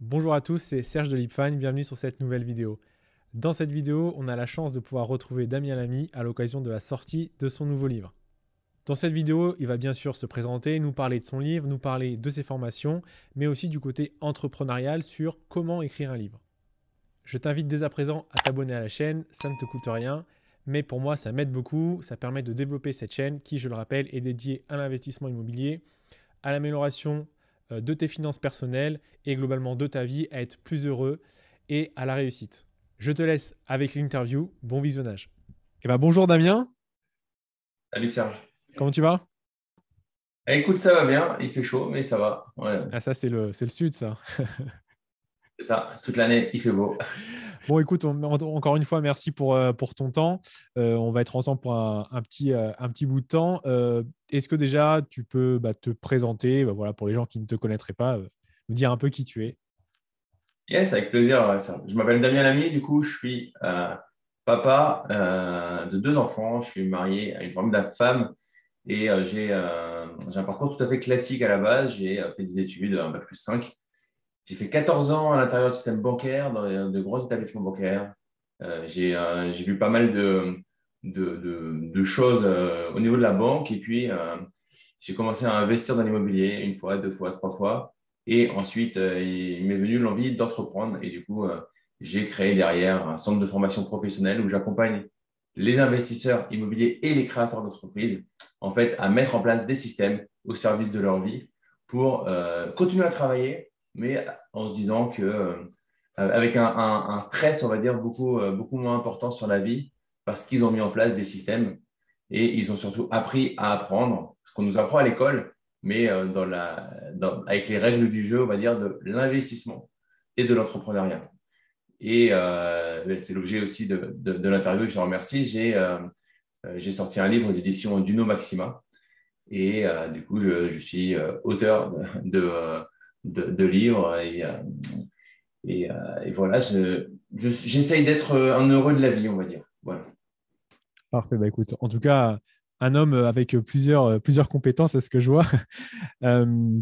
Bonjour à tous, c'est Serge de LeapFine, bienvenue sur cette nouvelle vidéo. Dans cette vidéo, on a la chance de pouvoir retrouver Damien Lamy à l'occasion de la sortie de son nouveau livre. Dans cette vidéo, il va bien sûr se présenter, nous parler de son livre, nous parler de ses formations, mais aussi du côté entrepreneurial sur comment écrire un livre. Je t'invite dès à présent à t'abonner à la chaîne, ça ne te coûte rien, mais pour moi ça m'aide beaucoup, ça permet de développer cette chaîne qui, je le rappelle, est dédiée à l'investissement immobilier, à l'amélioration de tes finances personnelles et globalement de ta vie, à être plus heureux et à la réussite. Je te laisse avec l'interview. Bon visionnage. Bonjour Damien, Salut Serge. comment tu vas? Écoute, ça va bien, il fait chaud, mais ça va. Ouais, Ah ça c'est le sud ça. c'est ça, toute l'année, il fait beau. Bon écoute, encore une fois merci pour ton temps. On va être ensemble pour un petit bout de temps. Est-ce que déjà tu peux te présenter, voilà, pour les gens qui ne te connaîtraient pas, nous dire un peu qui tu es? Yes, avec plaisir. Ouais, ça. Je m'appelle Damien Lamy, du coup, je suis papa de deux enfants. Je suis marié à une formidable femme et j'ai un parcours tout à fait classique à la base. J'ai fait des études, un bac plus 5. J'ai fait 14 ans à l'intérieur du système bancaire, dans de gros établissements bancaires. J'ai vu pas mal de choses au niveau de la banque. Et puis, j'ai commencé à investir dans l'immobilier une fois, deux fois, trois fois. Et ensuite, il m'est venu l'envie d'entreprendre. Et du coup, j'ai créé derrière un centre de formation professionnelle où j'accompagne les investisseurs immobiliers et les créateurs d'entreprises, en fait, à mettre en place des systèmes au service de leur vie pour continuer à travailler, mais en se disant que avec un stress, on va dire, beaucoup moins important sur la vie, parce qu'ils ont mis en place des systèmes et ils ont surtout appris à apprendre, ce qu'on nous apprend à l'école, mais avec les règles du jeu, on va dire, de l'investissement et de l'entrepreneuriat. Et c'est l'objet aussi de l'interview que je remercie. J'ai sorti un livre aux éditions d'Uno Maxima. Et du coup, je suis auteur de livres et voilà, j'essaye d'être un heureux de la vie, on va dire. Voilà. Parfait, écoute, en tout cas, un homme avec plusieurs compétences, c'est ce que je vois. Euh,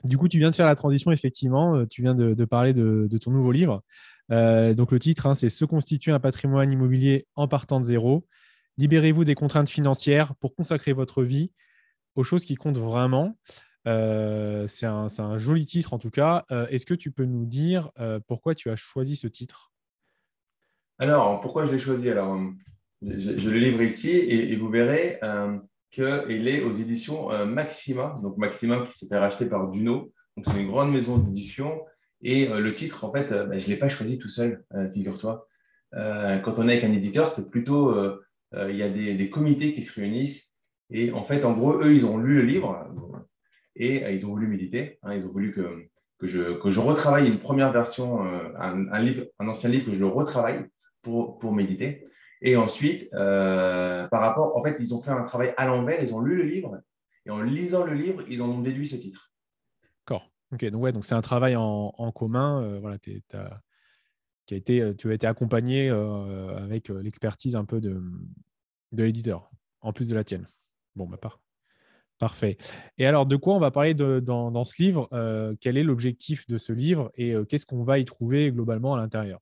Du coup, tu viens de faire la transition, effectivement. Tu viens de parler de ton nouveau livre. Donc, le titre, c'est Se constituer un patrimoine immobilier en partant de zéro. Libérez-vous des contraintes financières pour consacrer votre vie aux choses qui comptent vraiment. C'est un joli titre, en tout cas. Est-ce que tu peux nous dire pourquoi tu as choisi ce titre? Alors, pourquoi je l'ai choisi? Alors, je le livre ici et vous verrez qu'il est aux éditions Maxima. Donc, Maxima qui s'est fait racheter par Duno. Donc, c'est une grande maison d'édition. Et le titre, en fait, je ne l'ai pas choisi tout seul, figure-toi. Quand on est avec un éditeur, c'est plutôt, il y a des comités qui se réunissent. Et en fait, en gros, eux, ils ont lu le livre et ils ont voulu méditer. Ils ont voulu que je retravaille une première version, un ancien livre, que je le retravaille pour méditer. Et ensuite, par rapport, en fait, ils ont fait un travail à l'envers, ils ont lu le livre, et en lisant le livre, ils en ont déduit ce titre. D'accord. Ok, donc ouais, donc c'est un travail en commun. Voilà, tu as été accompagné avec l'expertise un peu de l'éditeur, en plus de la tienne. Bon, parfait. Et alors, de quoi on va parler dans ce livre? Quel est l'objectif de ce livre et qu'est-ce qu'on va y trouver globalement à l'intérieur?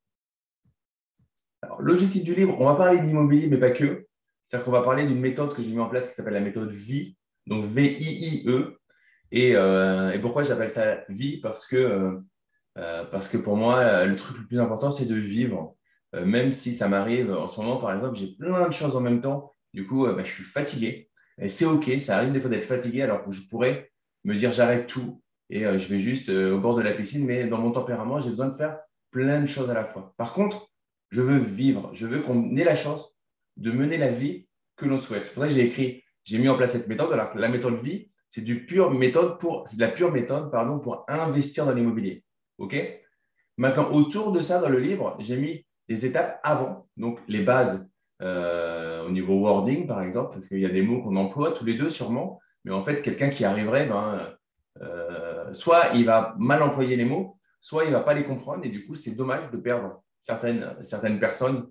Alors, l'objectif du livre, on va parler d'immobilier, mais pas que. C'est-à-dire qu'on va parler d'une méthode que j'ai mis en place qui s'appelle la méthode VIE, donc V-I-I-E. Et pourquoi j'appelle ça VIE? Parce que pour moi, le truc le plus important, c'est de vivre. Même si ça m'arrive en ce moment, par exemple, j'ai plein de choses en même temps. Du coup, je suis fatigué. Et c'est OK, ça arrive des fois d'être fatigué alors que je pourrais me dire j'arrête tout et je vais juste au bord de la piscine. Mais dans mon tempérament, j'ai besoin de faire plein de choses à la fois. Par contre, je veux vivre. Je veux qu'on ait la chance de mener la vie que l'on souhaite. C'est pour ça que j'ai mis en place cette méthode. Alors que la méthode vie, c'est de la pure méthode, pardon, pour investir dans l'immobilier. OK? Maintenant, autour de ça, dans le livre, j'ai mis des étapes avant, donc les bases au niveau wording, par exemple, parce qu'il y a des mots qu'on emploie tous les deux sûrement, mais en fait, quelqu'un qui arriverait, soit il va mal employer les mots, soit il ne va pas les comprendre, et du coup, c'est dommage de perdre certaines personnes,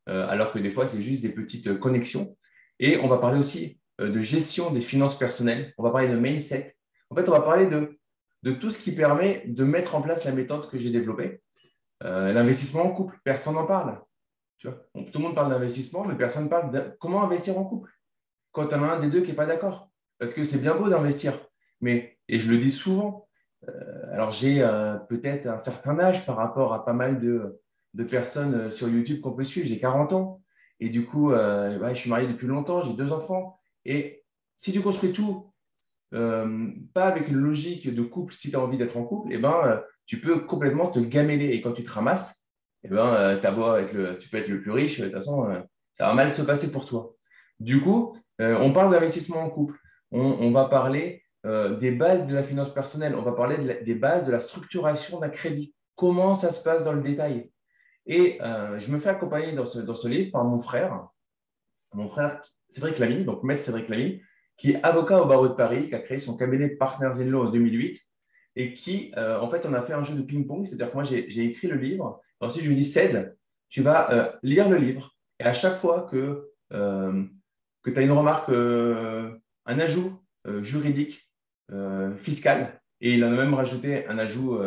alors que des fois, c'est juste des petites connexions. Et on va parler aussi de gestion des finances personnelles, on va parler de mindset. En fait, on va parler de de tout ce qui permet de mettre en place la méthode que j'ai développée. L'investissement en couple, personne n'en parle. Tu vois, tout le monde parle d'investissement, mais personne ne parle de comment investir en couple quand on a un des deux qui n'est pas d'accord. Parce que c'est bien beau d'investir, mais, et je le dis souvent, alors j'ai peut-être un certain âge par rapport à pas mal de personnes sur YouTube qu'on peut suivre. J'ai 40 ans et du coup, ouais, je suis marié depuis longtemps, j'ai 2 enfants. Et si tu construis tout, pas avec une logique de couple, si tu as envie d'être en couple, eh ben, tu peux complètement te gameler. Et quand tu te ramasses, eh ben, tu peux être le plus riche, de toute façon, ça va mal se passer pour toi. Du coup, on parle d'investissement en couple. On va parler des bases de la finance personnelle. On va parler des bases de la structuration d'un crédit. Comment ça se passe dans le détail. Et je me fais accompagner dans ce livre par mon frère. Mon frère Cédric Lamy, donc maître Cédric Lamy, qui est avocat au barreau de Paris, qui a créé son cabinet Partners in Law en 2008 et qui, en fait, on a fait un jeu de ping-pong. C'est-à-dire que moi, j'ai écrit le livre. Ensuite, je lui dis, Cède, tu vas lire le livre. Et à chaque fois que tu as une remarque, un ajout juridique, fiscal, et il en a même rajouté un ajout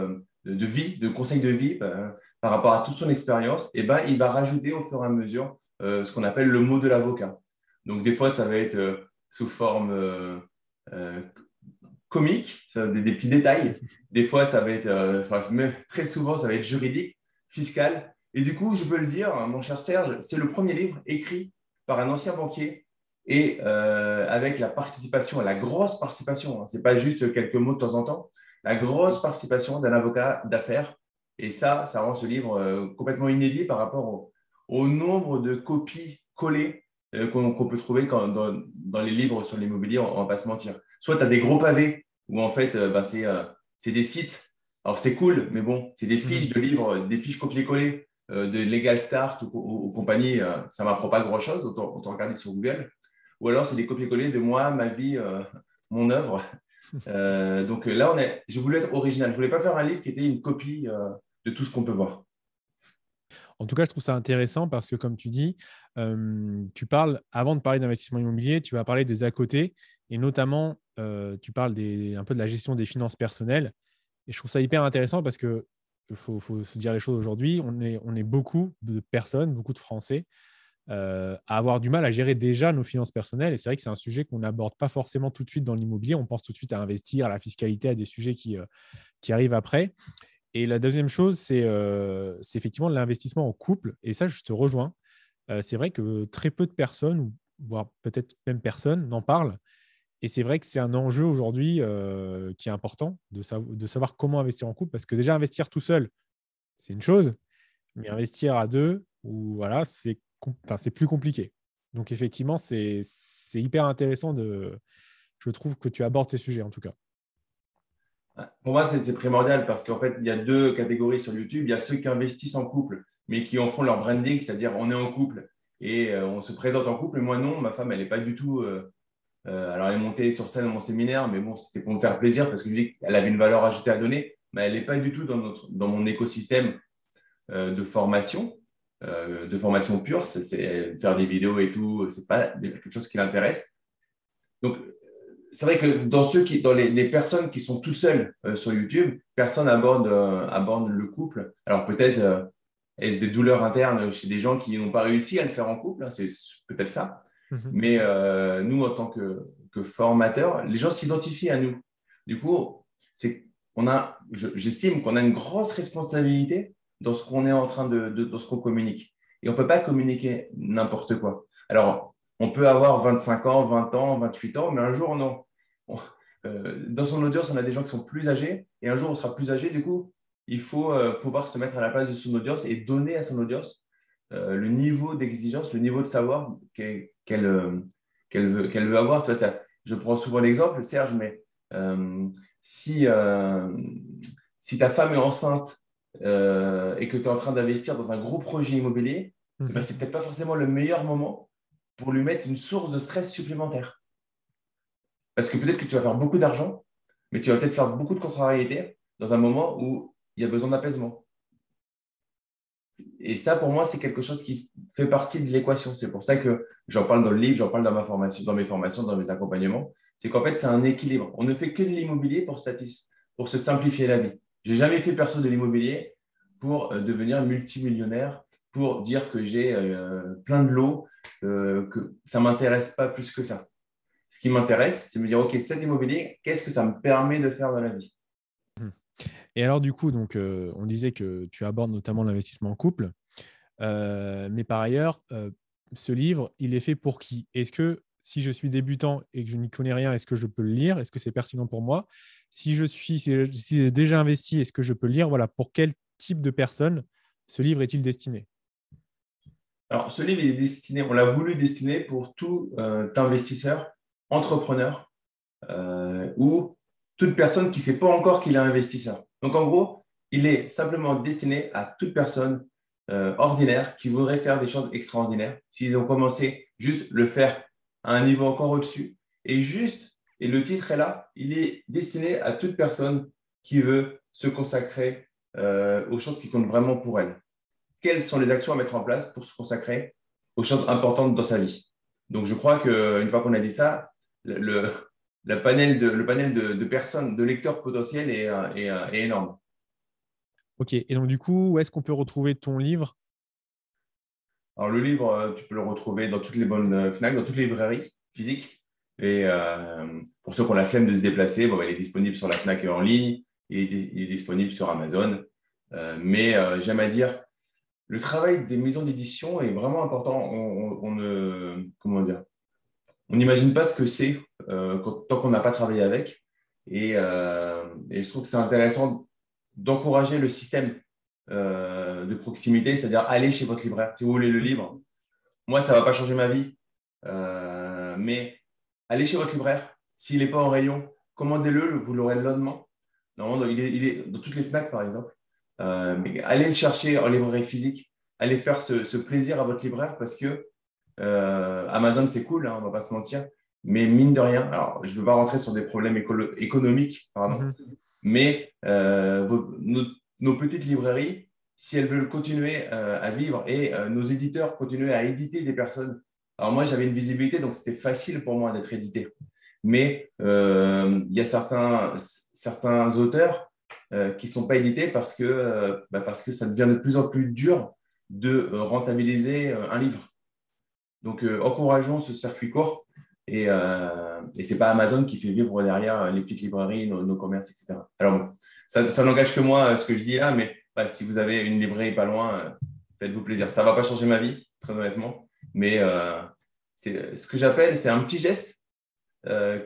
de vie, de conseil de vie par rapport à toute son expérience, et ben, il va rajouter au fur et à mesure ce qu'on appelle le mot de l'avocat. Donc, des fois, ça va être sous forme euh, comique, des petits détails. Des fois, ça va être, même très souvent, ça va être juridique, fiscal. Et du coup, je peux le dire, mon cher Serge, c'est le premier livre écrit par un ancien banquier et avec la participation, la grosse participation, hein, ce n'est pas juste quelques mots de temps en temps, la grosse participation d'un avocat d'affaires. Et ça rend ce livre complètement inédit par rapport au nombre de copies collées qu'on peut trouver dans les livres sur l'immobilier, on ne va pas se mentir. Soit tu as des gros pavés où en fait, c'est des sites. Alors c'est cool, mais bon, c'est des fiches de livres, des fiches copier-coller de Legal Start ou compagnie. Ça ne m'apprend pas grand-chose, autant regarder sur Google. Ou alors c'est des copier-coller de moi, ma vie, mon œuvre. Donc là, je voulais être original. Je ne voulais pas faire un livre qui était une copie de tout ce qu'on peut voir. En tout cas, je trouve ça intéressant parce que, comme tu dis, tu parles, avant de parler d'investissement immobilier, tu vas parler des à côté et notamment, tu parles un peu de la gestion des finances personnelles. Et je trouve ça hyper intéressant parce qu'il faut se dire les choses aujourd'hui. On est beaucoup de personnes, beaucoup de Français, à avoir du mal à gérer déjà nos finances personnelles. Et c'est vrai que c'est un sujet qu'on n'aborde pas forcément tout de suite dans l'immobilier. On pense tout de suite à investir, à la fiscalité, à des sujets qui arrivent après. Et la deuxième chose, c'est effectivement l'investissement en couple. Et ça, je te rejoins. C'est vrai que très peu de personnes, ou voire peut-être même personne, n'en parlent. Et c'est vrai que c'est un enjeu aujourd'hui qui est important de savoir comment investir en couple. Parce que déjà, investir tout seul, c'est une chose. Mais investir à deux, voilà, c'est plus compliqué. Donc effectivement, c'est hyper intéressant je trouve que tu abordes ces sujets en tout cas. Pour moi, c'est primordial parce qu'en fait, il y a deux catégories sur YouTube. Il y a ceux qui investissent en couple, mais qui en font leur branding, c'est-à-dire on est en couple et on se présente en couple. Et moi, non, ma femme, elle n'est pas du tout. Alors, elle est montée sur scène dans mon séminaire, mais bon, c'était pour me faire plaisir parce que je dis qu'elle avait une valeur ajoutée à donner, mais elle n'est pas du tout dans mon écosystème de formation pure. C'est faire des vidéos et tout, c'est pas quelque chose qui l'intéresse. Donc, c'est vrai que dans les personnes qui sont toutes seules sur YouTube, personne aborde le couple. Alors peut-être est-ce des douleurs internes chez des gens qui n'ont pas réussi à le faire en couple, hein, c'est peut-être ça. Mhm. Mais nous, en tant que formateurs, les gens s'identifient à nous. Du coup, j'estime qu'on a une grosse responsabilité dans ce qu'on est en train dans ce qu'on communique. Et on ne peut pas communiquer n'importe quoi. Alors, on peut avoir 25 ans, 20 ans, 28 ans, mais un jour, non. Dans son audience, on a des gens qui sont plus âgés, et un jour, on sera plus âgé. Du coup, il faut pouvoir se mettre à la place de son audience et donner à son audience le niveau d'exigence, le niveau de savoir qu'elle veut avoir. Toi, je prends souvent l'exemple, Serge, mais si, si ta femme est enceinte et que tu es en train d'investir dans un gros projet immobilier, eh ben, Mhm. c'est peut-être pas forcément le meilleur moment pour lui mettre une source de stress supplémentaire. Parce que peut-être que tu vas faire beaucoup d'argent, mais tu vas peut-être faire beaucoup de contrariétés dans un moment où il y a besoin d'apaisement. Et ça, pour moi, c'est quelque chose qui fait partie de l'équation. C'est pour ça que j'en parle dans le livre, j'en parle dans ma formation, dans mes formations, dans mes accompagnements. C'est qu'en fait, c'est un équilibre. On ne fait que de l'immobilier pour se simplifier la vie. Je n'ai jamais fait perso de l'immobilier pour devenir multimillionnaire, pour dire que j'ai plein de lots, que ça ne m'intéresse pas plus que ça. Ce qui m'intéresse, c'est de me dire, OK, cet immobilier, qu'est-ce que ça me permet de faire dans la vie? Mhm. Et alors, du coup, donc, on disait que tu abordes notamment l'investissement en couple. Mais par ailleurs, ce livre, il est fait pour qui? Est-ce que si je suis débutant et que je n'y connais rien, est-ce que je peux le lire? Est-ce que c'est pertinent pour moi? Si j'ai déjà investi, est-ce que je peux le lire? Voilà, pour quel type de personne ce livre est-il destiné? Alors, ce livre il est destiné, on l'a voulu destiner pour tout investisseur, entrepreneur ou toute personne qui ne sait pas encore qu'il est investisseur. Donc, en gros, il est simplement destiné à toute personne ordinaire qui voudrait faire des choses extraordinaires. S'ils ont commencé juste le faire à un niveau encore au-dessus. Et le titre est là, il est destiné à toute personne qui veut se consacrer aux choses qui comptent vraiment pour elle. Quelles sont les actions à mettre en place pour se consacrer aux choses importantes dans sa vie? Donc, je crois qu'une fois qu'on a dit ça, le, le panel de personnes, de lecteurs potentiels est énorme. Ok. Et donc, du coup, où est-ce qu'on peut retrouver ton livre? Alors, le livre, tu peux le retrouver dans toutes les bonnes FNAC, dans toutes les librairies physiques. Et pour ceux qui ont la flemme de se déplacer, bon, il est disponible sur la FNAC en ligne, il est disponible sur Amazon. J'aime à dire, le travail des maisons d'édition est vraiment important. Comment dire, on n'imagine pas ce que c'est tant qu'on n'a pas travaillé avec. Et je trouve que c'est intéressant d'encourager le système de proximité, c'est-à-dire aller chez votre libraire. Si vous voulez le livre, moi, ça ne va pas changer ma vie, mais allez chez votre libraire. S'il n'est pas en rayon, commandez-le, vous l'aurez le lendemain. Normalement, il est dans toutes les FNAC, par exemple. Mais allez le chercher en librairie physique. Allez faire ce plaisir à votre libraire parce que Amazon, c'est cool, hein, on ne va pas se mentir. Mais mine de rien, alors je ne veux pas rentrer sur des problèmes économiques, pardon, Mhm. mais nos petites librairies, si elles veulent continuer à vivre et nos éditeurs continuer à éditer des personnes. Alors moi, j'avais une visibilité, donc c'était facile pour moi d'être édité. Mais il y a certains auteurs qui ne sont pas édités parce que ça devient de plus en plus dur de rentabiliser un livre. Donc, encourageons ce circuit court et ce n'est pas Amazon qui fait vivre derrière les petites librairies, nos commerces, etc. Alors, bon, ça n'engage que moi ce que je dis là, mais si vous avez une librairie pas loin, faites-vous plaisir. Ça ne va pas changer ma vie, très honnêtement, mais c'est ce que j'appelle, c'est un petit geste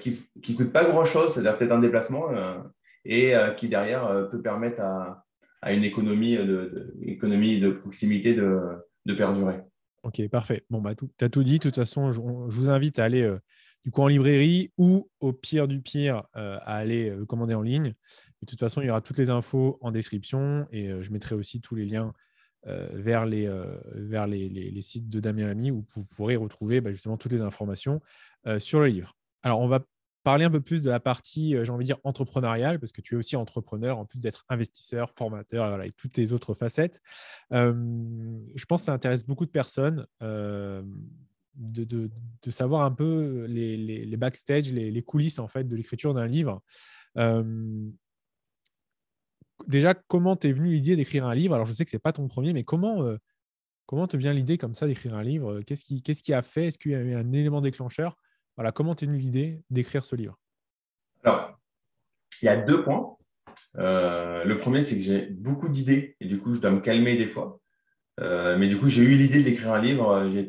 qui ne coûte pas grand-chose, c'est-à-dire peut-être un déplacement qui derrière peut permettre à une économie de proximité de perdurer. Ok, parfait. Bon, bah, tu as tout dit. De toute façon, je vous invite à aller du coup en librairie ou au pire du pire à aller le commander en ligne. Et de toute façon, il y aura toutes les infos en description et je mettrai aussi tous les liens vers les sites de Damien Lamy où vous pourrez retrouver justement toutes les informations sur le livre. Alors, on va parler un peu plus de la partie, j'ai envie de dire, entrepreneuriale, parce que tu es aussi entrepreneur, en plus d'être investisseur, formateur, voilà, et toutes les autres facettes. Je pense que ça intéresse beaucoup de personnes de savoir un peu les backstage, les coulisses en fait, de l'écriture d'un livre. Euh, Déjà, comment t'es venu l'idée d'écrire un livre? Alors, je sais que c'est pas ton premier, mais comment te vient l'idée comme ça d'écrire un livre? Qu'est-ce qui a fait? Est-ce qu'il y a eu un élément déclencheur? Voilà, comment t'es venu l'idée d'écrire ce livre? Alors, il y a deux points. Le premier, c'est que j'ai beaucoup d'idées et du coup, je dois me calmer des fois. Mais du coup, j'ai eu l'idée d'écrire un livre. Je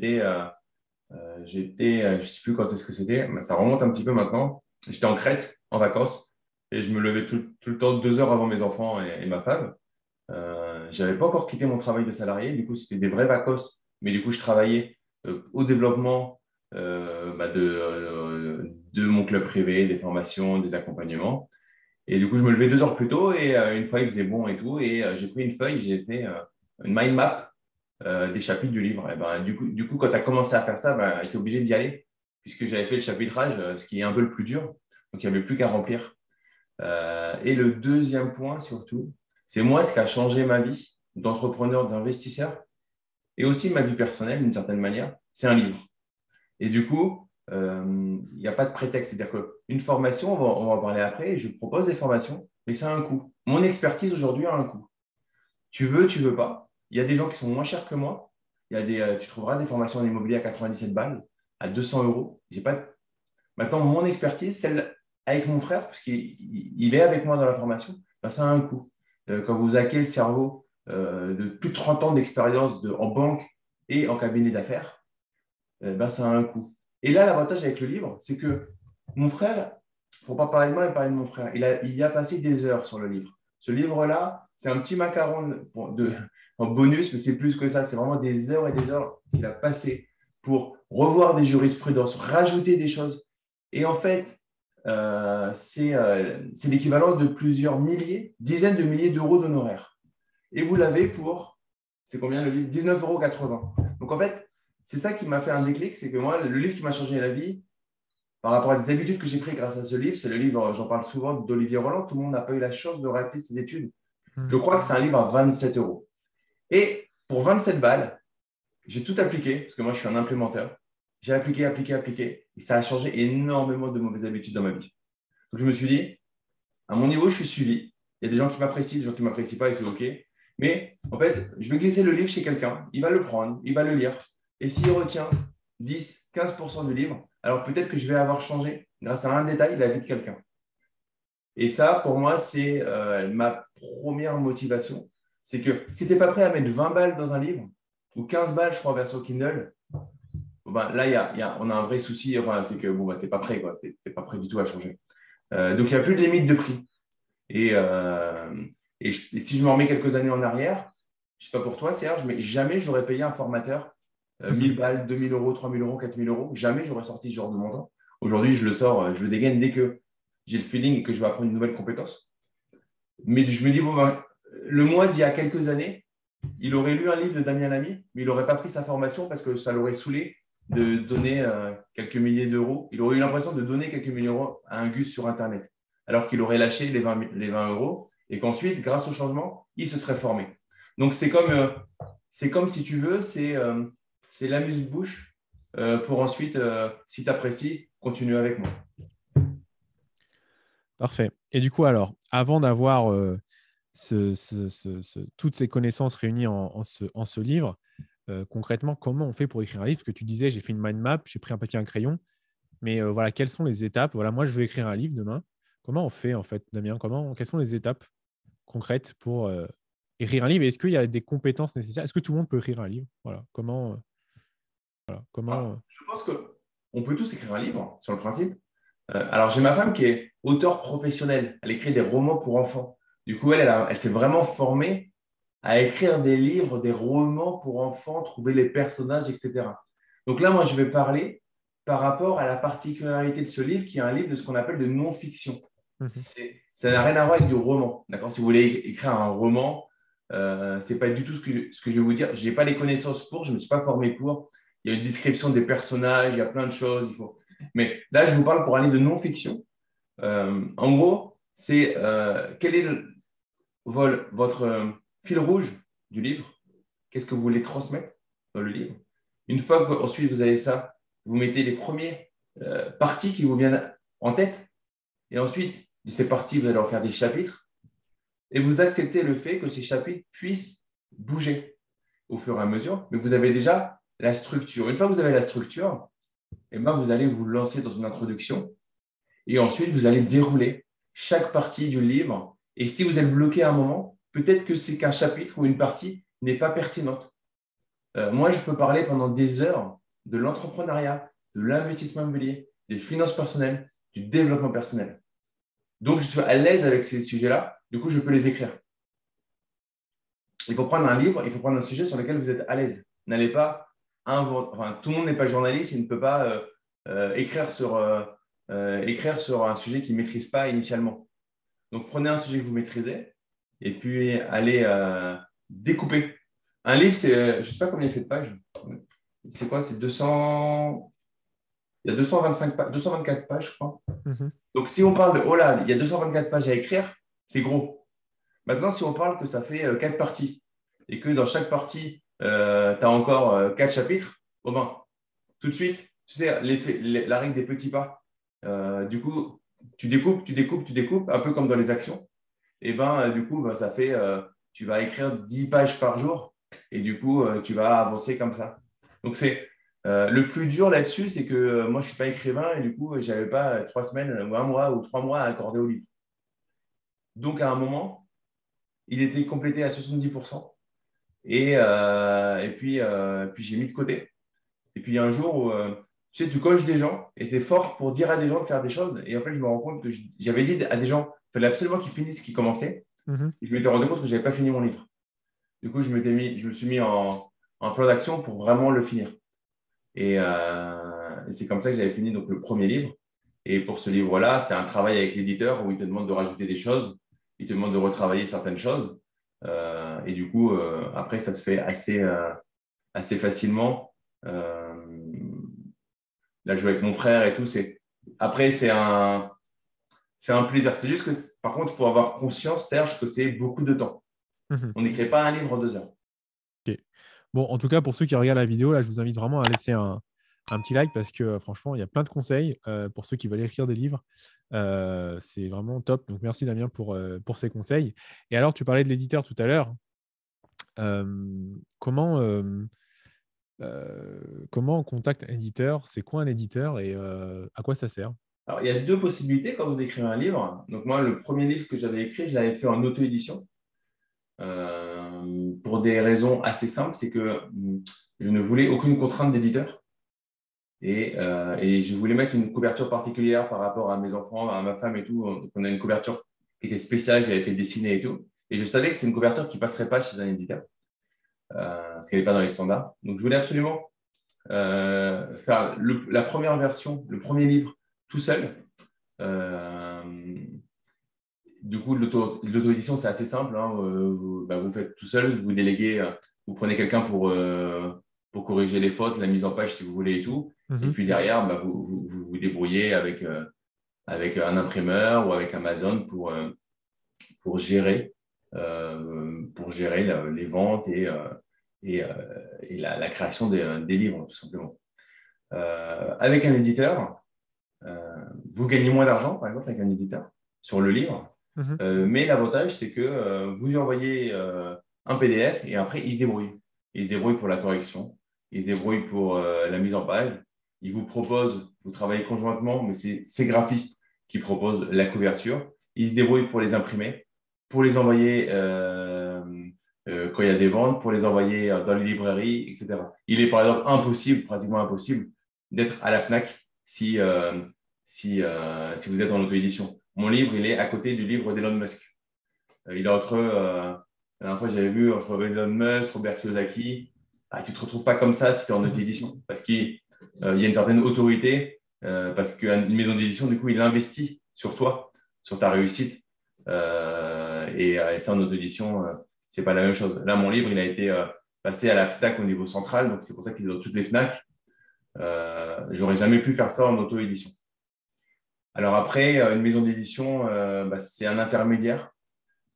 ne sais plus quand est-ce que c'était, mais ça remonte un petit peu maintenant. J'étais en Crète, en vacances, et je me levais tout le temps 2 heures avant mes enfants et ma femme. Je n'avais pas encore quitté mon travail de salarié, du coup, c'était des vraies vacances, mais du coup, je travaillais au développement de mon club privé, des formations, des accompagnements. Et du coup, je me levais 2 heures plus tôt et une fois il faisait bon et tout, et j'ai pris une feuille, j'ai fait une mind map des chapitres du livre. Et ben, du coup, quand tu as commencé à faire ça, ben, tu es obligé d'y aller, puisque j'avais fait le chapitrage, ce qui est un peu le plus dur. Donc, il n'y avait plus qu'à remplir. Et le deuxième point, surtout, c'est moi ce qui a changé ma vie d'entrepreneur, d'investisseur, et aussi ma vie personnelle, d'une certaine manière, c'est un livre. Et du coup, il n'y a pas de prétexte. C'est-à-dire qu'une formation, on va en parler après, je propose des formations, mais ça a un coût. Mon expertise aujourd'hui a un coût. Tu veux, tu veux pas. Il y a des gens qui sont moins chers que moi. Tu trouveras des formations en immobilier à 97 balles, à 200 euros. J'ai pas... Maintenant, mon expertise, celle avec mon frère, parce qu'il est avec moi dans la formation, ben, ça a un coût. Quand vous hackez le cerveau de plus de 30 ans d'expérience en banque et en cabinet d'affaires, ben, ça a un coût. Et là, l'avantage avec le livre, c'est que mon frère, pour ne pas parler de moi, mais parler de mon frère, il y a passé des heures sur le livre. Ce livre-là, c'est un petit macaron en bonus, mais c'est plus que ça. C'est vraiment des heures et des heures qu'il a passé pour revoir des jurisprudences, rajouter des choses. Et en fait, c'est l'équivalent de plusieurs milliers, dizaines de milliers d'euros d'honoraires. Et vous l'avez pour, c'est combien le livre? 19,80 €. Donc en fait, c'est ça qui m'a fait un déclic, c'est que moi, le livre qui m'a changé la vie, par rapport à des habitudes que j'ai prises grâce à ce livre, c'est le livre, j'en parle souvent, d'Olivier Roland. Tout le monde n'a pas eu la chance de rater ses études. Je crois que c'est un livre à 27 euros. Et pour 27 balles, j'ai tout appliqué, parce que moi, je suis un implémenteur. J'ai appliqué, appliqué, et ça a changé énormément de mauvaises habitudes dans ma vie. Donc, je me suis dit, à mon niveau, je suis suivi. Il y a des gens qui m'apprécient, des gens qui ne m'apprécient pas, et c'est OK. Mais en fait, je vais glisser le livre chez quelqu'un, il va le prendre, il va le lire. Et s'il retient 10, 15% du livre, alors peut-être que je vais avoir changé, grâce à un détail, la vie de quelqu'un. Et ça, pour moi, c'est ma première motivation. C'est que si tu n'es pas prêt à mettre 20 balles dans un livre, ou 15 balles, je crois, version Kindle, bon, ben, là, on a un vrai souci. Enfin, c'est que bon, ben, tu n'es pas prêt, quoi. Tu n'es pas prêt du tout à changer. Donc, il n'y a plus de limite de prix. Et si je me remets quelques années en arrière, je ne sais pas pour toi, Serge, mais jamais j'aurais payé un formateur 1000 balles, 2000 euros, 3000 euros, 4000 euros. Jamais j'aurais sorti ce genre de montant. Aujourd'hui, je le sors, je le dégaine dès que j'ai le feeling et que je vais apprendre une nouvelle compétence. Mais je me dis, bon, ben, le mois d'il y a quelques années, il aurait lu un livre de Damien Lamy, mais il n'aurait pas pris sa formation parce que ça l'aurait saoulé de donner quelques milliers d'euros. Il aurait eu l'impression de donner quelques milliers d'euros à un Gus sur Internet, alors qu'il aurait lâché les 20 euros et qu'ensuite, grâce au changement, il se serait formé. Donc, c'est comme si tu veux, c'est l'amuse-bouche pour ensuite, si tu apprécies, continuer avec moi. Parfait. Et du coup, alors, avant d'avoir toutes ces connaissances réunies en ce livre, concrètement, comment on fait pour écrire un livre? Parce que tu disais, j'ai fait une mind map, j'ai pris un papier et un crayon, mais voilà, quelles sont les étapes? Voilà, moi, je veux écrire un livre demain. Comment on fait, en fait, Damien? Quelles sont les étapes concrètes pour écrire un livre? Et est-ce qu'il y a des compétences nécessaires? Est-ce que tout le monde peut écrire un livre? Voilà, comment. Je pense qu'on peut tous écrire un livre, sur le principe. Alors, j'ai ma femme qui est auteure professionnelle. Elle écrit des romans pour enfants. Du coup, elle s'est vraiment formée à écrire des livres, des romans pour enfants, trouver les personnages, etc. Donc là, moi, je vais parler par rapport à la particularité de ce livre, qui est un livre de ce qu'on appelle de non-fiction. Mhm. Ça n'a rien à voir avec du roman. D'accord? Si vous voulez écrire un roman, ce n'est pas du tout ce que je vais vous dire. Je n'ai pas les connaissances pour, je ne me suis pas formé pour. Il y a une description des personnages, il y a plein de choses. Mais là, je vous parle pour un livre de non-fiction. En gros, c'est quel est votre fil rouge du livre? Qu'est-ce que vous voulez transmettre dans le livre? Une fois que ensuite vous avez ça, vous mettez les premiers parties qui vous viennent en tête. Et ensuite, de ces parties, vous allez en faire des chapitres. Et vous acceptez le fait que ces chapitres puissent bouger au fur et à mesure. Mais vous avez déjà la structure. Une fois que vous avez la structure, eh ben, vous allez vous lancer dans une introduction. Et ensuite, vous allez dérouler chaque partie du livre. Et si vous êtes bloqué à un moment, peut-être que c'est qu'un chapitre ou une partie n'est pas pertinente. Moi, je peux parler pendant des heures de l'entrepreneuriat, de l'investissement immobilier, des finances personnelles, du développement personnel. Donc, je suis à l'aise avec ces sujets-là. Du coup, je peux les écrire. Il faut prendre un livre, il faut prendre un sujet sur lequel vous êtes à l'aise. N'allez pas enfin, tout le monde n'est pas journaliste, il ne peut pas écrire sur un sujet qu'il ne maîtrise pas initialement. Donc, prenez un sujet que vous maîtrisez et puis allez découper. Un livre, c'est, je ne sais pas combien il fait de pages. C'est quoi? C'est 200. Il y a 224 pages, je crois. Mhm. Donc, si on parle de, oh là, il y a 224 pages à écrire, c'est gros. Maintenant, si on parle que ça fait 4 parties et que dans chaque partie, tu as encore 4 chapitres, bon ben, tout de suite, tu sais, la règle des petits pas. Du coup, tu découpes, un peu comme dans les actions. et ben, du coup, ben, ça fait, tu vas écrire 10 pages par jour et du coup, tu vas avancer comme ça. Donc, c'est le plus dur là-dessus, c'est que moi, je ne suis pas écrivain et du coup, je n'avais pas 3 semaines ou un mois ou 3 mois à accorder au livre. Donc, à un moment, il était complété à 70%. Et puis j'ai mis de côté. Et puis, il y a un jour où tu sais, tu coaches des gens et tu es fort pour dire à des gens de faire des choses. Et en fait, je me rends compte que j'avais dit à des gens, il fallait absolument qu'ils finissent ce qu'ils commençaient. Mhm. Et je m'étais rendu compte que je n'avais pas fini mon livre. Du coup, je me suis mis en plan d'action pour vraiment le finir. Et c'est comme ça que j'avais fini donc, le premier livre. Et pour ce livre-là, c'est un travail avec l'éditeur où il te demande de rajouter des choses, il te demande de retravailler certaines choses. Et du coup, après, ça se fait assez facilement. Là, je joue avec mon frère et tout. Après, c'est un plaisir. C'est juste que, par contre, il faut avoir conscience, Serge, que c'est beaucoup de temps. Mhm. On n'écrit pas un livre en 2 heures. Ok. Bon, en tout cas, pour ceux qui regardent la vidéo, là, je vous invite vraiment à laisser un petit like parce que franchement, il y a plein de conseils pour ceux qui veulent écrire des livres. C'est vraiment top. Donc, merci Damien pour ces conseils. Et alors, tu parlais de l'éditeur tout à l'heure. Comment, comment on contacte un éditeur? C'est quoi un éditeur et à quoi ça sert? Alors, il y a deux possibilités quand vous écrivez un livre. Donc, moi, le premier livre que j'avais écrit, je l'avais fait en auto-édition pour des raisons assez simples. C'est que je ne voulais aucune contrainte d'éditeur et je voulais mettre une couverture particulière par rapport à mes enfants, à ma femme et tout. Donc, on a une couverture qui était spéciale, que j'avais fait dessiner et tout. Et je savais que c'est une couverture qui ne passerait pas chez un éditeur parce qu'elle n'est pas dans les standards. Donc, je voulais absolument faire la première version, le premier livre tout seul. Euh, du coup, l'auto-édition, c'est assez simple, hein. Vous faites tout seul, vous déléguez, vous prenez quelqu'un pour corriger les fautes, la mise en page si vous voulez et tout. Et Mhm. puis derrière, vous débrouillez avec un imprimeur ou avec Amazon pour gérer, les ventes et, euh, et la création des livres, tout simplement. Avec un éditeur, vous gagnez moins d'argent, par exemple, avec un éditeur sur le livre. Mhm. Mais l'avantage, c'est que vous lui envoyez un PDF et après, il se débrouille. Il se débrouille pour la correction, il se débrouille pour la mise en page. Il vous propose, vous travaillez conjointement, mais c'est ces graphistes qui proposent la couverture. Il se débrouille pour les imprimer, pour les envoyer quand il y a des ventes, pour les envoyer dans les librairies, etc. Il est par exemple impossible, pratiquement impossible, d'être à la FNAC si vous êtes en auto-édition. Mon livre, il est à côté du livre d'Elon Musk. Il est la dernière fois, j'avais vu entre Elon Musk, Robert Kiyosaki. Ah, tu ne te retrouves pas comme ça si tu es en Mhm. auto-édition parce qu'il y a une certaine autorité, parce qu'une maison d'édition, du coup, il investit sur toi, sur ta réussite. Et ça, en auto-édition, ce n'est pas la même chose. Là, mon livre, il a été passé à la FNAC au niveau central, donc c'est pour ça qu'il est dans toutes les FNAC. J'aurais jamais pu faire ça en auto-édition. Alors après, une maison d'édition, c'est un intermédiaire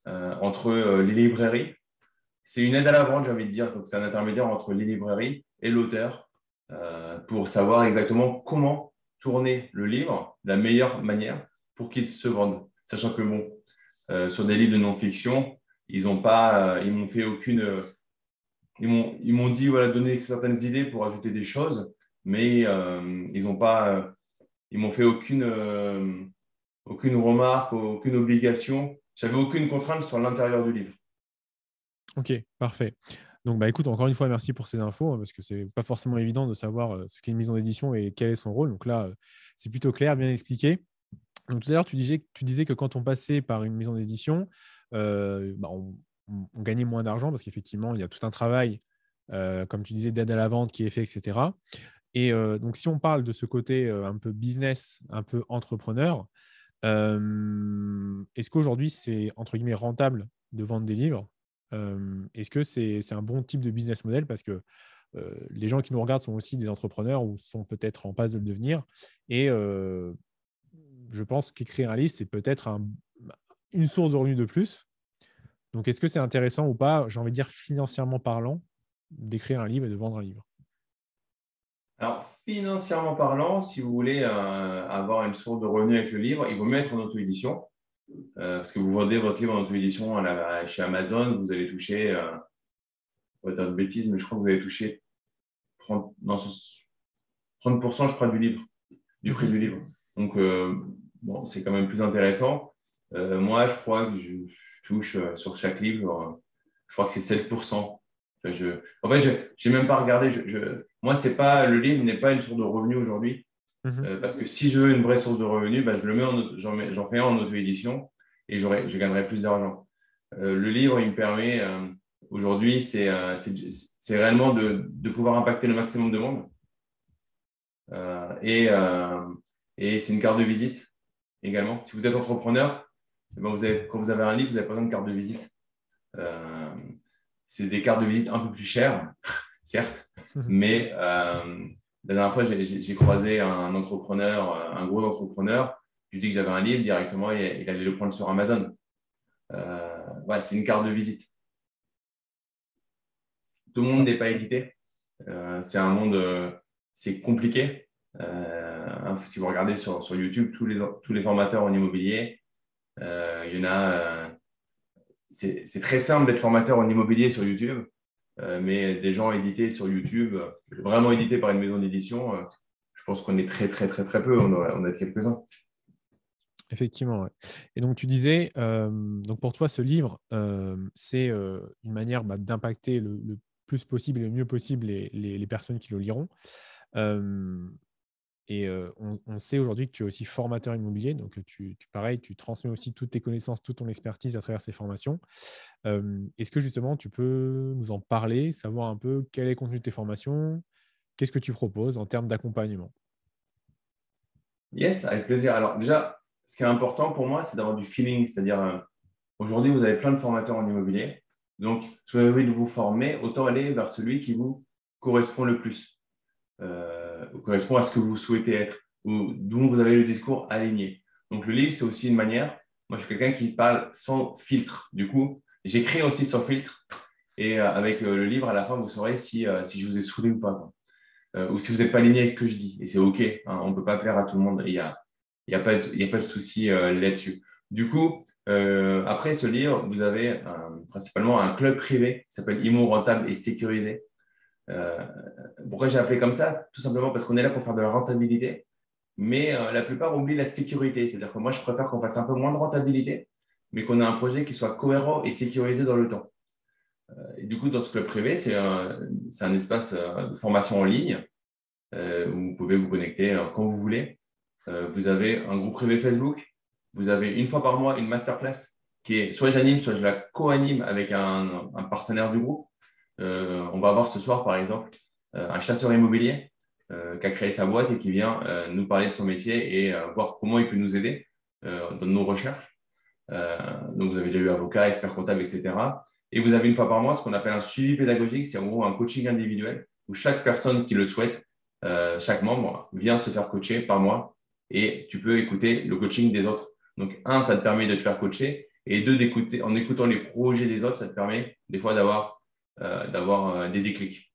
entre les librairies. C'est une aide à la vente, j'ai envie de dire. Donc, c'est un intermédiaire entre les librairies et l'auteur pour savoir exactement comment tourner le livre de la meilleure manière pour qu'il se vende. Sachant que, bon, sur des livres de non-fiction, ils m'ont fait aucune. Ils m'ont dit, voilà, donner certaines idées pour ajouter des choses, mais ils n'ont pas. Ils m'ont fait aucune remarque, aucune obligation. J'avais aucune contrainte sur l'intérieur du livre. Ok, parfait. Donc, bah, écoute, encore une fois, merci pour ces infos, hein, parce que c'est pas forcément évident de savoir ce qu'est une maison d'édition et quel est son rôle. Donc là, c'est plutôt clair, bien expliqué. Donc, tout à l'heure, tu disais que quand on passait par une maison d'édition, bah, on gagnait moins d'argent parce qu'effectivement, il y a tout un travail, comme tu disais, d'aide à la vente qui est fait, etc. Et donc, si on parle de ce côté un peu business, un peu entrepreneur, est-ce qu'aujourd'hui, c'est entre guillemets rentable de vendre des livres? Est-ce que c'est un bon type de business model? Parce que les gens qui nous regardent sont aussi des entrepreneurs ou sont peut-être en passe de le devenir. Et je pense qu'écrire un livre, c'est peut-être une source de revenus de plus. Donc, est-ce que c'est intéressant ou pas, j'ai envie de dire financièrement parlant, d'écrire un livre et de vendre un livre? Alors, financièrement parlant, si vous voulez avoir une source de revenus avec le livre, il vaut mieux être en auto-édition parce que vous vendez votre livre en auto-édition chez Amazon, vous allez toucher, on va dire de bêtises, mais je crois que vous allez toucher 30, non, 30% je crois, du prix du livre. Donc, bon, c'est quand même plus intéressant. Moi, je crois que je touche sur chaque livre, je crois que c'est 7%. En fait, je n'ai même pas regardé. Moi, le livre n'est pas une source de revenus aujourd'hui. Parce que si je veux une vraie source de revenus, bah, j'en fais un en auto-édition et je gagnerai plus d'argent. Le livre, il me permet, aujourd'hui, c'est réellement de pouvoir impacter le maximum de monde. Et c'est une carte de visite également. Si vous êtes entrepreneur, eh ben quand vous avez un livre, vous n'avez pas besoin de carte de visite. C'est des cartes de visite un peu plus chères, certes, mais la dernière fois, j'ai croisé un entrepreneur, un gros entrepreneur. Je lui ai dit que j'avais un livre directement et il allait le prendre sur Amazon. Ouais, c'est une carte de visite. Tout le monde n'est pas édité. C'est un monde, c'est compliqué. Si vous regardez sur YouTube, tous les formateurs en immobilier, il y en a. C'est très simple d'être formateur en immobilier sur YouTube, mais des gens édités sur YouTube, vraiment édités par une maison d'édition, je pense qu'on est très, très, très, très peu. On a quelques-uns. Effectivement, ouais. Et donc tu disais, donc pour toi ce livre, c'est, une manière, bah, d'impacter le plus possible et le mieux possible les personnes qui le liront. Hem et on sait aujourd'hui que tu es aussi formateur immobilier, donc pareil, tu transmets aussi toutes tes connaissances, toute ton expertise à travers ces formations. Est-ce que justement tu peux nous en parler, savoir un peu quel est le contenu de tes formations? Qu'est-ce que tu proposes en termes d'accompagnement? Yes, avec plaisir. Alors déjà, ce qui est important pour moi, c'est d'avoir du feeling. C'est-à-dire, aujourd'hui, vous avez plein de formateurs en immobilier. Donc, si vous avez envie de vous former, autant aller vers celui qui vous correspond le plus, correspond à ce que vous souhaitez être, ou dont vous avez le discours aligné. Donc, le livre, c'est aussi une manière. Moi, je suis quelqu'un qui parle sans filtre. Du coup, j'écris aussi sans filtre. Et avec le livre, à la fin, vous saurez si je vous ai saoulé ou pas, quoi. Ou si vous n'êtes pas aligné avec ce que je dis. Et c'est OK, hein, on ne peut pas plaire à tout le monde. Il y a pas de souci là-dessus. Du coup, après ce livre, vous avez principalement un club privé qui s'appelle Immo Rentable et Sécurisé. Euh, Pourquoi j'ai appelé comme ça? Tout simplement parce qu'on est là pour faire de la rentabilité, mais la plupart oublient la sécurité. C'est-à-dire que moi, je préfère qu'on fasse un peu moins de rentabilité, mais qu'on ait un projet qui soit cohérent et sécurisé dans le temps. Et du coup, dans ce club privé, c'est un espace de formation en ligne où vous pouvez vous connecter quand vous voulez. Vous avez un groupe privé Facebook. Vous avez une fois par mois une masterclass qui est soit j'anime, soit je la co-anime avec un partenaire du groupe. On va avoir ce soir, par exemple, un chasseur immobilier qui a créé sa boîte et qui vient nous parler de son métier et voir comment il peut nous aider dans nos recherches. Donc, vous avez déjà eu avocat, expert comptable, etc. Et vous avez une fois par mois ce qu'on appelle un suivi pédagogique, c'est en gros un coaching individuel où chaque personne qui le souhaite, chaque membre vient se faire coacher par mois et tu peux écouter le coaching des autres. Donc, un, ça te permet de te faire coacher et deux, en écoutant les projets des autres, ça te permet des fois d'avoir des déclics.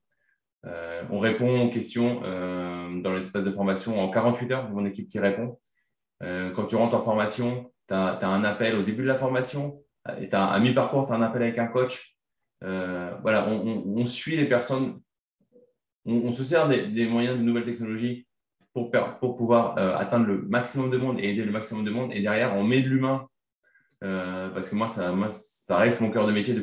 On répond aux questions dans l'espace de formation en 48 heures, mon équipe qui répond. Quand tu rentres en formation, tu as un appel au début de la formation et à mi-parcours, tu as un appel avec un coach. Voilà, on suit les personnes, on se sert des moyens de nouvelles technologies pour pouvoir atteindre le maximum de monde et aider le maximum de monde. Et derrière, on met de l'humain parce que moi, ça reste mon cœur de métier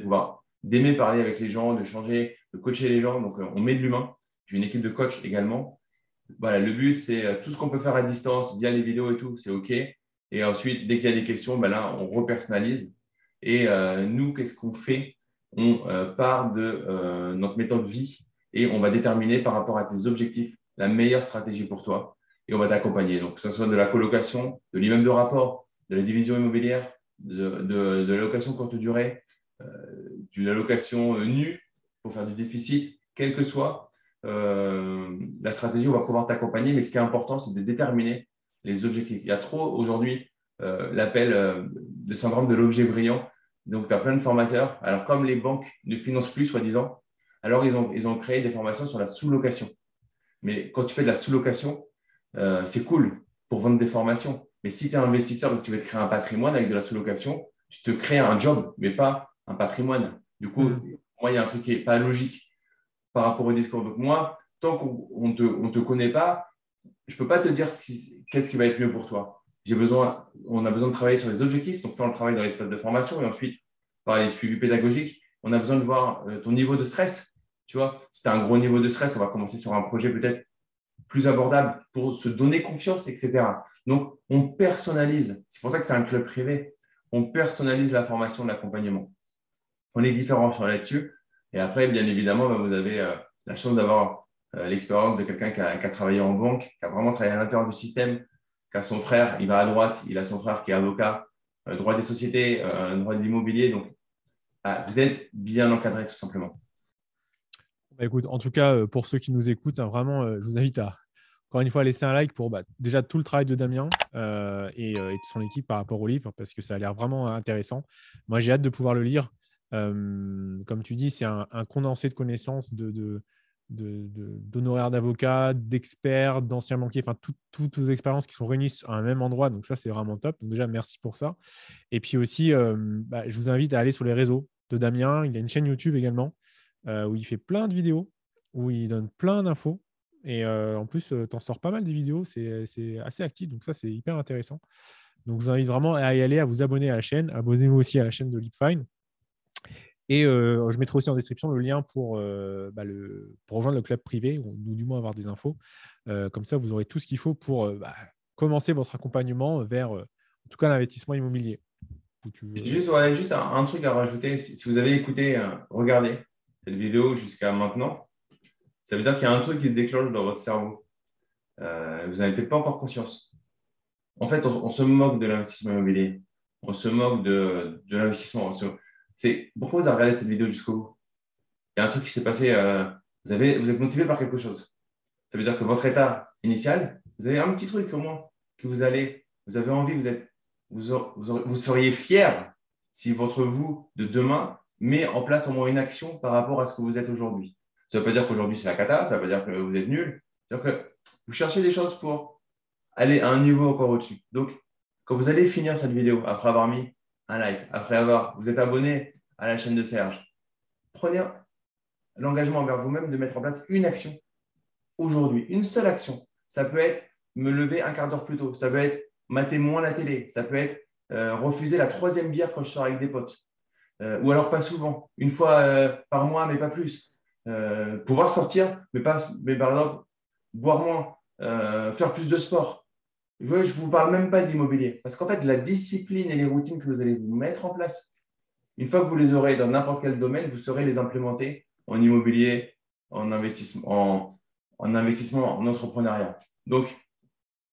d'aimer parler avec les gens, de changer, de coacher les gens. Donc, on met de l'humain. J'ai une équipe de coach également. Voilà, le but, c'est tout ce qu'on peut faire à distance via les vidéos et tout, c'est OK. Et ensuite, dès qu'il y a des questions, ben là, on repersonnalise. Et nous, qu'est-ce qu'on fait? On part de notre méthode vie et on va déterminer par rapport à tes objectifs la meilleure stratégie pour toi. Et on va t'accompagner. Donc, que ce soit de la colocation, de l'immeuble de rapport, de la division immobilière, de la location courte durée, de la location nue pour faire du déficit, quel que soit la stratégie, on va pouvoir t'accompagner. Mais ce qui est important, c'est de déterminer les objectifs. Il y a trop aujourd'hui l'appel de syndrome de l'objet brillant. Donc, tu as plein de formateurs. Alors, comme les banques ne financent plus, soi-disant, alors ils ont créé des formations sur la sous-location. Mais quand tu fais de la sous-location, c'est cool pour vendre des formations. Mais si tu es investisseur et que tu veux te créer un patrimoine avec de la sous-location, tu te crées un job, mais pas un patrimoine. Du coup, Mhm. moi, il y a un truc qui n'est pas logique par rapport au discours. Donc, moi, tant qu'on ne te connaît pas, je ne peux pas te dire qu'est-ce qui va être mieux pour toi. On a besoin de travailler sur les objectifs. Donc, ça, on le travaille dans l'espace de formation. Et ensuite, par les suivis pédagogiques, on a besoin de voir ton niveau de stress. Tu vois, si tu as un gros niveau de stress, on va commencer sur un projet peut-être plus abordable pour se donner confiance, etc. Donc, on personnalise. C'est pour ça que c'est un club privé. On personnalise la formation de l'accompagnement. On est différent sur là-dessus. Et après, bien évidemment, vous avez la chance d'avoir l'expérience de quelqu'un qui a travaillé en banque, qui a vraiment travaillé à l'intérieur du système, qui a son frère, il va à droite, il a son frère qui est avocat, droit des sociétés, droit de l'immobilier. Donc, vous êtes bien encadré tout simplement. Bah, écoute, en tout cas, pour ceux qui nous écoutent, hein, vraiment, je vous invite à, encore une fois, laisser un like pour déjà tout le travail de Damien et de son équipe par rapport au livre, parce que ça a l'air vraiment intéressant. Moi, j'ai hâte de pouvoir le lire. Comme tu dis, c'est un condensé de connaissances d'honoraires d'avocats, d'experts, d'anciens banquiers, enfin, toutes les expériences qui sont réunies à un même endroit. Donc ça, c'est vraiment top. Donc déjà, merci pour ça. Et puis aussi, je vous invite à aller sur les réseaux de Damien. Il a une chaîne YouTube également où il fait plein de vidéos, où il donne plein d'infos. Et en plus, tu en sors pas mal des vidéos, c'est assez actif, donc ça, c'est hyper intéressant. Donc, je vous invite vraiment à y aller, à vous abonner à la chaîne. Abonnez-vous aussi à la chaîne de LeapFine. Et je mettrai aussi en description le lien pour rejoindre le club privé, ou du moins avoir des infos. Comme ça, vous aurez tout ce qu'il faut pour commencer votre accompagnement vers, en tout cas, l'investissement immobilier. Juste un truc à rajouter. Si vous avez écouté, regardez cette vidéo jusqu'à maintenant, ça veut dire qu'il y a un truc qui se déclenche dans votre cerveau. Vous n'en avez peut-être pas encore conscience. En fait, on se moque de l'investissement immobilier. On se moque de l'investissement. Pourquoi vous avez regardé cette vidéo jusqu'au bout? Il y a un truc qui s'est passé. Vous êtes motivé par quelque chose. Ça veut dire que votre état initial, vous avez un petit truc au moins que vous avez envie, vous seriez fier si votre vous de demain met en place au moins une action par rapport à ce que vous êtes aujourd'hui. Ça ne veut pas dire qu'aujourd'hui c'est la cata, ça ne veut pas dire que vous êtes nul. C'est-à-dire que vous cherchez des choses pour aller à un niveau encore au-dessus. Donc, quand vous allez finir cette vidéo, après avoir mis un like, vous êtes abonné à la chaîne de Serge, prenez l'engagement envers vous-même de mettre en place une action aujourd'hui, une seule action. Ça peut être me lever un quart d'heure plus tôt, ça peut être mater moins la télé, ça peut être refuser la troisième bière quand je sors avec des potes, ou alors pas souvent, une fois par mois, mais pas plus. Pouvoir sortir, mais par exemple, boire moins, faire plus de sport. Je ne vous parle même pas d'immobilier, parce qu'en fait, la discipline et les routines que vous allez vous mettre en place, une fois que vous les aurez dans n'importe quel domaine, vous saurez les implémenter en immobilier, en investissement, en entrepreneuriat. Donc,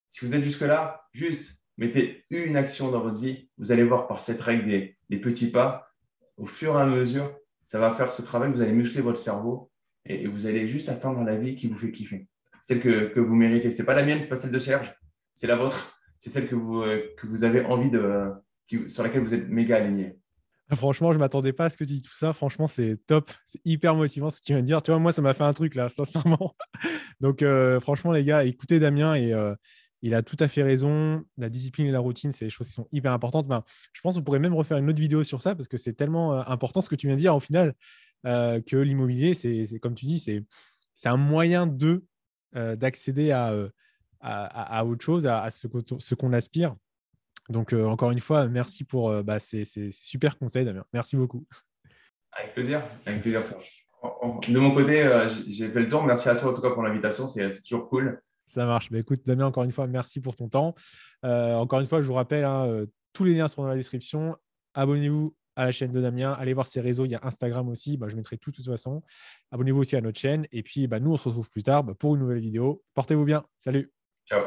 si vous êtes jusque-là, juste mettez une action dans votre vie. Vous allez voir par cette règle des petits pas, au fur et à mesure, ça va faire ce travail. Vous allez muscler votre cerveau et vous allez juste atteindre la vie qui vous fait kiffer. Celle que vous méritez. Ce n'est pas la mienne, ce n'est pas celle de Serge, c'est la vôtre. C'est celle que vous avez envie sur laquelle vous êtes méga aligné. Franchement, je ne m'attendais pas à ce que tu dis tout ça. Franchement, c'est top. C'est hyper motivant ce que tu viens de dire. Tu vois, moi, ça m'a fait un truc là, sincèrement. Donc, franchement, les gars, écoutez Damien et il a tout à fait raison. La discipline et la routine, c'est des choses qui sont hyper importantes. Ben, je pense qu'on pourrait même refaire une autre vidéo sur ça parce que c'est tellement important ce que tu viens de dire au final que l'immobilier, c'est comme tu dis, c'est un moyen d'accéder à autre chose, à ce qu'on aspire. Donc, encore une fois, merci pour ces super conseils, Damien. Merci beaucoup. Avec plaisir, Serge. De mon côté, j'ai fait le tour. Merci à toi en tout cas pour l'invitation, c'est toujours cool. Ça marche. Bah, écoute, Damien, encore une fois, merci pour ton temps. Encore une fois, je vous rappelle, hein, tous les liens sont dans la description. Abonnez-vous à la chaîne de Damien. Allez voir ses réseaux. Il y a Instagram aussi. Bah, je mettrai tout de toute façon. Abonnez-vous aussi à notre chaîne. Et puis, nous, on se retrouve plus tard pour une nouvelle vidéo. Portez-vous bien. Salut. Ciao.